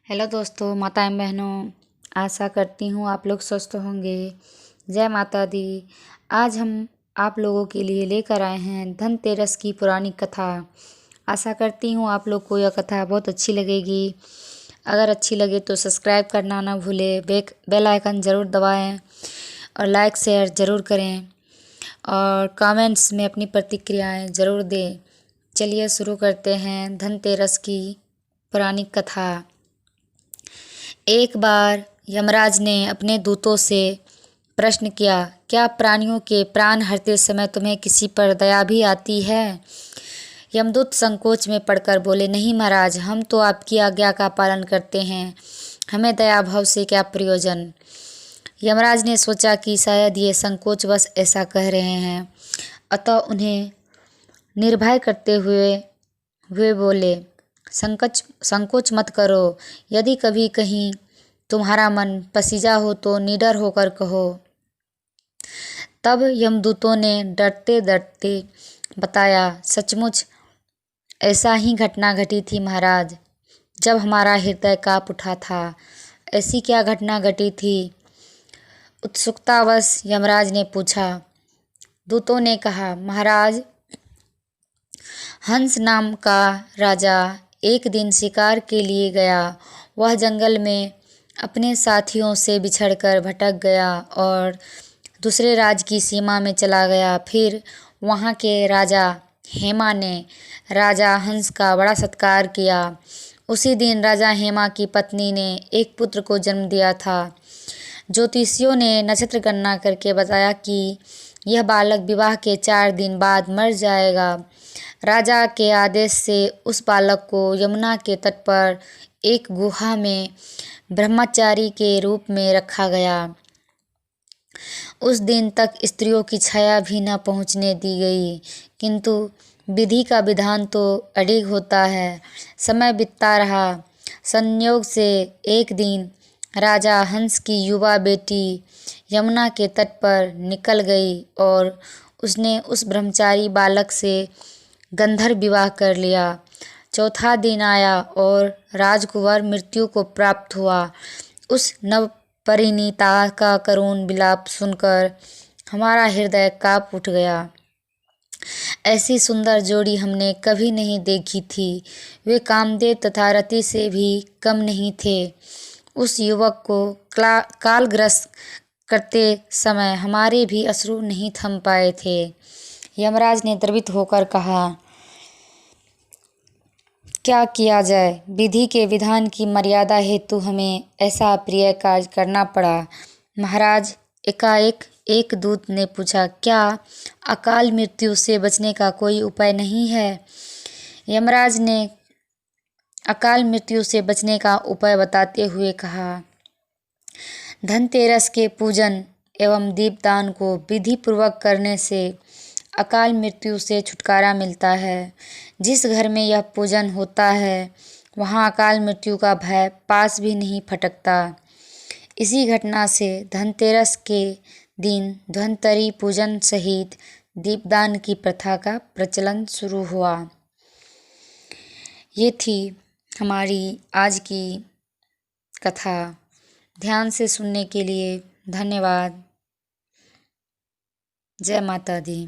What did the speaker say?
Hello दोस्तों, माताएं बहनों, आशा करती हूँ आप लोग स्वस्थ होंगे। जय माता दी। आज हम आप लोगों के लिए लेकर आए हैं धनतेरस की पुरानी कथा। आशा करती हूँ आप लोग को यह कथा बहुत अच्छी लगेगी। अगर अच्छी लगे तो सब्सक्राइब करना ना भूलें, बेल आइकन ज़रूर दबाएं और लाइक शेयर ज़रूर करें और कमेंट्स में अपनी प्रतिक्रियाएं ज़रूर दें। चलिए शुरू करते हैं धनतेरस की पुरानी कथा। एक बार यमराज ने अपने दूतों से प्रश्न किया, क्या प्राणियों के प्राण हरते समय तुम्हें किसी पर दया भी आती है? यमदूत संकोच में पड़कर बोले, नहीं महाराज, हम तो आपकी आज्ञा का पालन करते हैं, हमें दया भाव से क्या प्रयोजन। यमराज ने सोचा कि शायद ये संकोचवश ऐसा कह रहे हैं, अतः उन्हें निर्भय करते हुए बोले, संकोच मत करो। यदि कभी कहीं तुम्हारा मन पसीजा हो तो निडर होकर कहो। तब यमदूतों ने डरते डरते बताया, सचमुच ऐसा ही घटना घटी थी महाराज, जब हमारा हृदय काँप उठा था। ऐसी क्या घटना घटी थी? उत्सुकतावश यमराज ने पूछा। दूतों ने कहा, महाराज, हंस नाम का राजा एक दिन शिकार के लिए गया। वह जंगल में अपने साथियों से बिछड़कर भटक गया और दूसरे राज्य की सीमा में चला गया। फिर वहाँ के राजा हेमा ने राजा हंस का बड़ा सत्कार किया। उसी दिन राजा हेमा की पत्नी ने एक पुत्र को जन्म दिया था। ज्योतिषियों ने नक्षत्र गणना करके बताया कि यह बालक विवाह के 4 दिन बाद मर जाएगा। राजा के आदेश से उस बालक को यमुना के तट पर एक गुहा में ब्रह्मचारी के रूप में रखा गया। उस दिन तक स्त्रियों की छाया भी न पहुँचने दी गई, किंतु विधि का विधान तो अडिग होता है। समय बीतता रहा। संयोग से एक दिन राजा हंस की युवा बेटी यमुना के तट पर निकल गई और उसने उस ब्रह्मचारी बालक से गंधर्व विवाह कर लिया। चौथा दिन आया और राजकुंवर मृत्यु को प्राप्त हुआ। उस नवपरिणीता का करुण विलाप सुनकर हमारा हृदय काँप उठ गया। ऐसी सुंदर जोड़ी हमने कभी नहीं देखी थी। वे कामदेव तथा रति से भी कम नहीं थे। उस युवक को कालग्रस्त करते समय हमारे भी अश्रु नहीं थम पाए थे। यमराज ने द्रवित होकर कहा, क्या किया जाए? विधि के विधान की मर्यादा हेतु हमें ऐसा अप्रिय कार्य करना पड़ा। महाराज, एकाएक एक दूत ने पूछा, क्या अकाल मृत्यु से बचने का कोई उपाय नहीं है? यमराज ने अकाल मृत्यु से बचने का उपाय बताते हुए कहा, धनतेरस के पूजन एवं दीपदान को विधि पूर्वक करने से अकाल मृत्यु से छुटकारा मिलता है। जिस घर में यह पूजन होता है वहाँ अकाल मृत्यु का भय पास भी नहीं फटकता। इसी घटना से धनतेरस के दिन धन्वंतरि पूजन सहित दीपदान की प्रथा का प्रचलन शुरू हुआ। ये थी हमारी आज की कथा। ध्यान से सुनने के लिए धन्यवाद। जय माता दी।